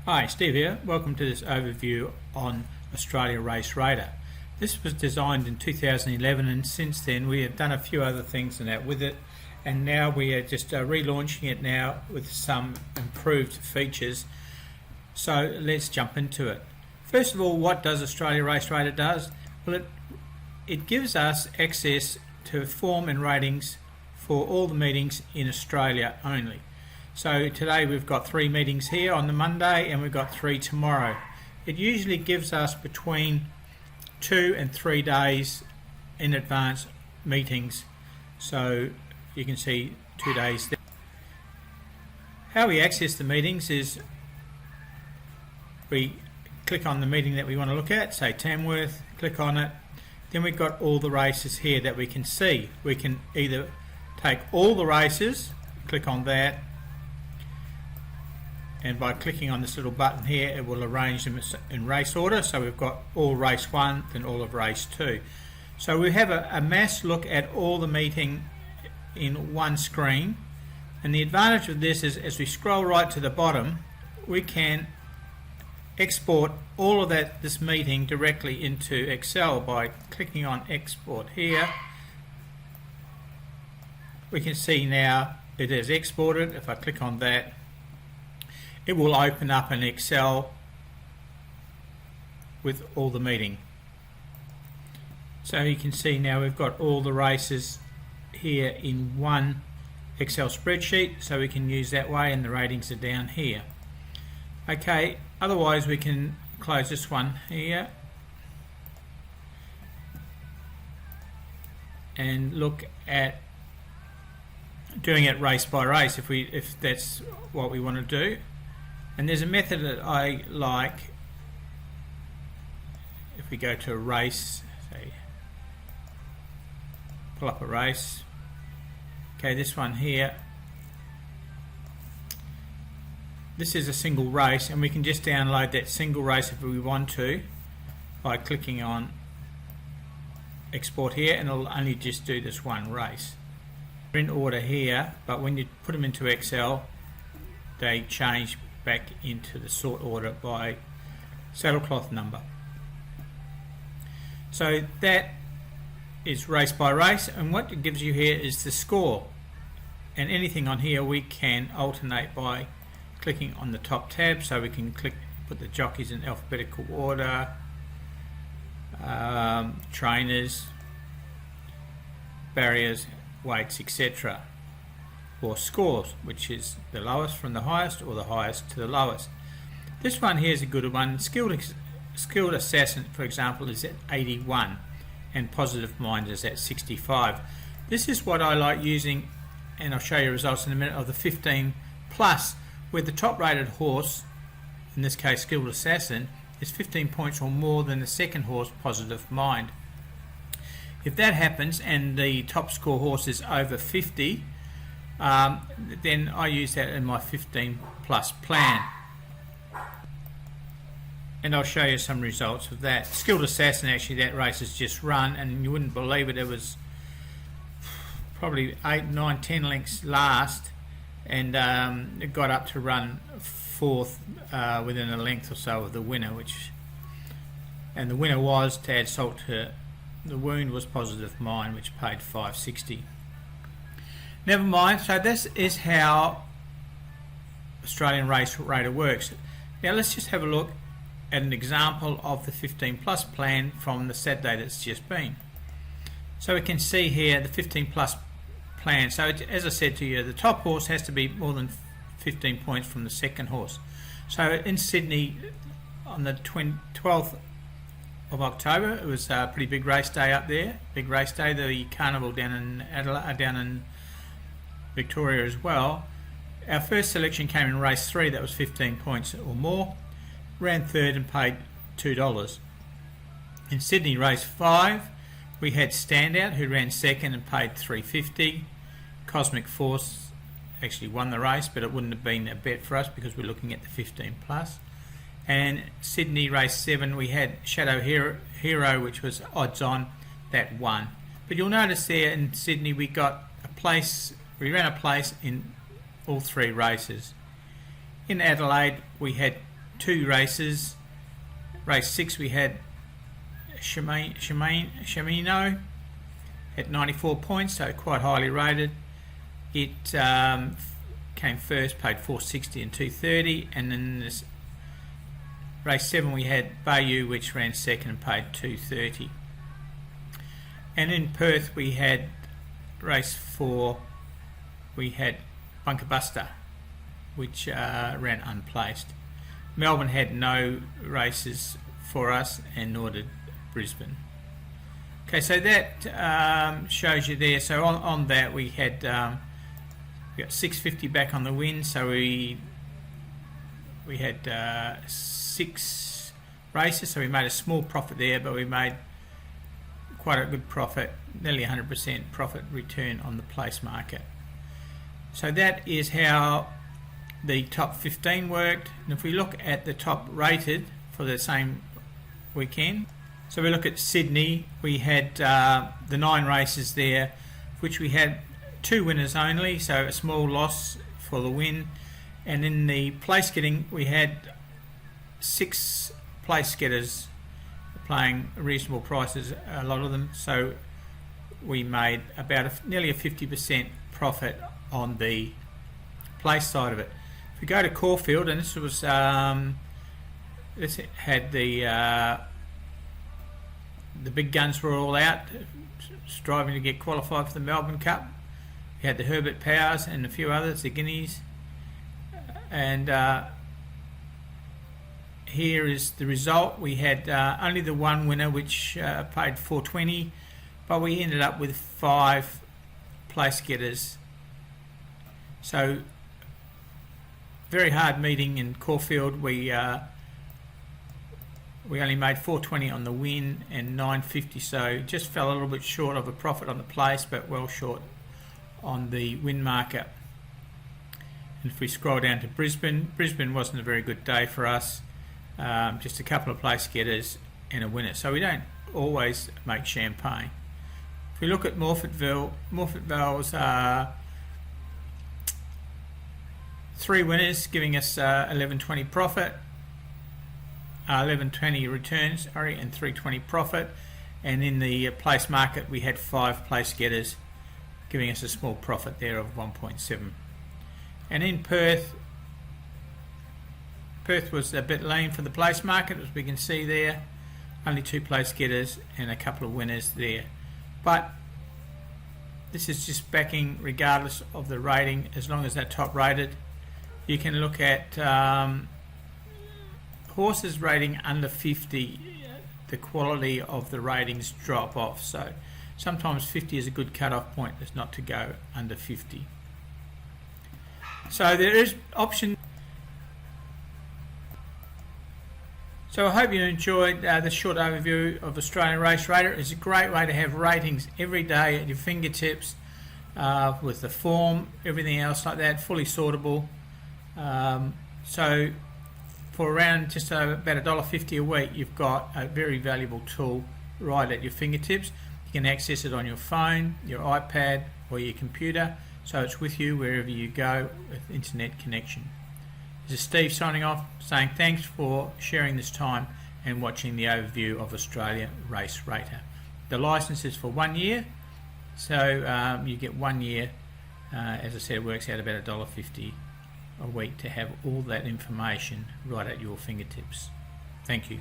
Hi, Steve here. Welcome to this overview on Australia Race Radar. This was designed in 2011 and since then we have done a few other things and that with it, and now we are just relaunching it now with some improved features. So let's jump into it. First of all, what does Australia Race Radar does? Well, it gives us access to form and ratings for all the meetings in Australia only. So today we've got 3 meetings here on the Monday and we've got 3 tomorrow. It usually gives us between 2 and 3 days in advance meetings. So you can see 2 days there. How we access the meetings is we click on the meeting that we want to look at, say Tamworth, click on it. Then we've got all the races here that we can see. We can either take all the races, click on that, and by clicking on this little button here it will arrange them in race order. So we've got all race 1, then all of race 2. So we have a mass look at all the meeting in one screen, and the advantage of this is as we scroll right to the bottom we can export all of this meeting directly into Excel by clicking on export here. We can see now it is exported. If I click on that, it will open up an Excel with all the meeting. So you can see now we've got all the races here in one Excel spreadsheet, so we can use that way, and the ratings are down here. Okay, otherwise we can close this one here and look at doing it race by race if that's what we want to do. And there's a method that I like. If we go to a race, say pull up a race, okay, this one here, this is a single race, and we can just download that single race if we want to by clicking on export here, and it'll only just do this one race. They're in order here, but when you put them into Excel they change back into the sort order by saddlecloth number. So that is race by race, and what it gives you here is the score, and anything on here we can alternate by clicking on the top tab. So we can put the jockeys in alphabetical order, trainers, barriers, weights, etc. or scores, which is the lowest from the highest or the highest to the lowest. This one here is a good one. Skilled assassin, for example, is at 81 and positive mind is at 65. This is what I like using, and I'll show you results in a minute, of the 15 plus, where the top rated horse, in this case skilled assassin, is 15 points or more than the second horse, positive mind. If that happens and the top score horse is over 50, then I use that in my 15 plus plan, and I'll show you some results of that. Skilled Assassin, actually that race has just run, and you wouldn't believe it, it was probably 8, 9, 10 lengths last, and it got up to run 4th within a length or so of the winner, and the winner was, to add salt to the wound, was Positive Mind, which paid $5.60. Never mind, so this is how Australian Race Radar works. Now let's just have a look at an example of the 15 plus plan from the Saturday that's just been. So we can see here the 15 plus plan. So as I said to you, the top horse has to be more than 15 points from the second horse. So in Sydney on the 12th of October, it was a pretty big race day up there. Big race day, the carnival down in Adelaide, down in Victoria as well. Our first selection came in race 3, that was 15 points or more, ran 3rd and paid $2. In Sydney race 5 we had Standout, who ran 2nd and paid $3.50. Cosmic Force actually won the race, but it wouldn't have been a bet for us because we're looking at the 15 plus. And Sydney race 7 we had Shadow Hero, which was odds on, that won. But you'll notice there in Sydney we got a place, we ran a place in all 3 races. In Adelaide we had 2 races. Race 6 we had Shimano at 94 points, so quite highly rated. It came first, paid 460 and 230, and then this race 7 we had Bayou, which ran second and paid 230. And in Perth we had race 4, we had Bunker Buster, which ran unplaced. Melbourne had no races for us, and nor did Brisbane. Okay, so that shows you there. So on that we had we got 650 back on the win. So we had 6 races, so we made a small profit there, but we made quite a good profit, nearly 100% profit return on the place market. So that is how the top 15 worked. And if we look at the top rated for the same weekend, so we look at Sydney, we had the 9 races there, which we had 2 winners only, so a small loss for the win. And in the place getting, we had 6 place getters playing reasonable prices, a lot of them, so we made about nearly a 50% profit on the place side of it. If we go to Caulfield, and this was this had the big guns were all out, striving to get qualified for the Melbourne Cup. We had the Herbert Powers and a few others, the Guineas, and here is the result. We had only the one winner, which paid 420, but we ended up with 5 place getters. So very hard meeting in Caulfield. We only made 420 on the win and 950, so just fell a little bit short of a profit on the place, but well short on the win market. And if we scroll down to Brisbane, Brisbane wasn't a very good day for us. Just a couple of place getters and a winner, so we don't always make champagne. If we look at Morphettville's 3 winners, giving us 1120 profit, 1120 returns, and 320 profit. And in the place market we had 5 place getters, giving us a small profit there of 1.7. And in Perth was a bit lean for the place market, as we can see there. Only 2 place getters and a couple of winners there. But this is just backing regardless of the rating, as long as they're top rated. You can look at horses rating under 50, the quality of the ratings drop off. So sometimes 50 is a good cut-off point, is not to go under 50. So there is option. So I hope you enjoyed this short overview of Australian Race Rater. It's a great way to have ratings every day at your fingertips, with the form, everything else like that, fully sortable. So for around just about $1.50 a week, you've got a very valuable tool right at your fingertips. You can access it on your phone, your iPad, or your computer, so it's with you wherever you go with internet connection. This is Steve signing off, saying thanks for sharing this time and watching the overview of Australia Race Rater. The licence is for 1 year, so you get 1 year. As I said, it works out about $1.50 a week to have all that information right at your fingertips. Thank you.